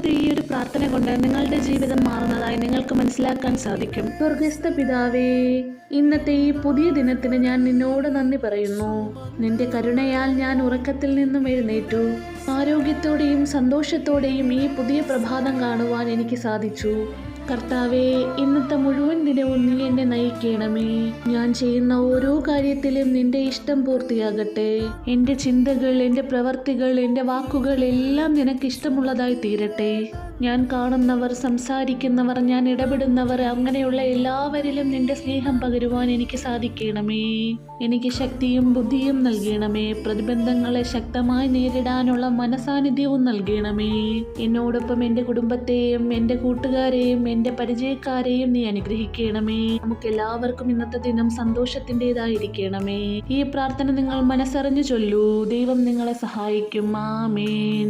ഇന്നത്തെ ഈ ഒരു പ്രാർത്ഥന കൊണ്ട് നിങ്ങളുടെ ജീവിതം മാറുന്നതായി നിങ്ങൾക്ക് മനസ്സിലാക്കാൻ സാധിക്കും. സ്വർഗസ്ഥ പിതാവേ, ഇന്നത്തെ ഈ പുതിയ ദിനത്തിന് ഞാൻ നിന്നോട് നന്ദി പറയുന്നു. നിന്റെ കരുണയാൽ ഞാൻ ഉറക്കത്തിൽ നിന്നും എഴുന്നേറ്റു. ആരോഗ്യത്തോടെയും സന്തോഷത്തോടെയും ഈ പുതിയ പ്രഭാതം കാണുവാൻ എനിക്ക് സാധിച്ചു. കർത്താവേ, ഇന്നത്തെ മുഴുവൻ ദിനവും നീ എന്നെ നയിക്കണമേ. ഞാൻ ചെയ്യുന്ന ഓരോ കാര്യത്തിലും നിന്റെ ഇഷ്ടം പൂർത്തിയാകട്ടെ. എൻ്റെ ചിന്തകൾ, എൻ്റെ പ്രവർത്തികൾ, എൻ്റെ വാക്കുകൾ എല്ലാം നിനക്ക് ഇഷ്ടമുള്ളതായി തീരട്ടെ. ഞാൻ കാണുന്നവർ, സംസാരിക്കുന്നവർ, ഞാൻ ഇടപെടുന്നവർ, അങ്ങനെയുള്ള എല്ലാവരിലും നിന്റെ സ്നേഹം പകരുവാൻ എനിക്ക് സാധിക്കണമേ. എനിക്ക് ശക്തിയും ബുദ്ധിയും നൽകണമേ. പ്രതിബന്ധങ്ങളെ ശക്തമായി നേരിടാനുള്ള മനസാന്നിധ്യവും നൽകണമേ. എന്നോടൊപ്പം എൻ്റെ കുടുംബത്തെയും എൻ്റെ കൂട്ടുകാരെയും എൻ്റെ പരിചയക്കാരെയും നീ അനുഗ്രഹിക്കണമേ. നമുക്ക് എല്ലാവർക്കും ഇന്നത്തെ ദിനം സന്തോഷത്തിൻ്റെതായിരിക്കണമേ. ഈ പ്രാർത്ഥന നിങ്ങൾ മനസ്സറിഞ്ഞു ചൊല്ലൂ. ദൈവം നിങ്ങളെ സഹായിക്കും. ആമേൻ.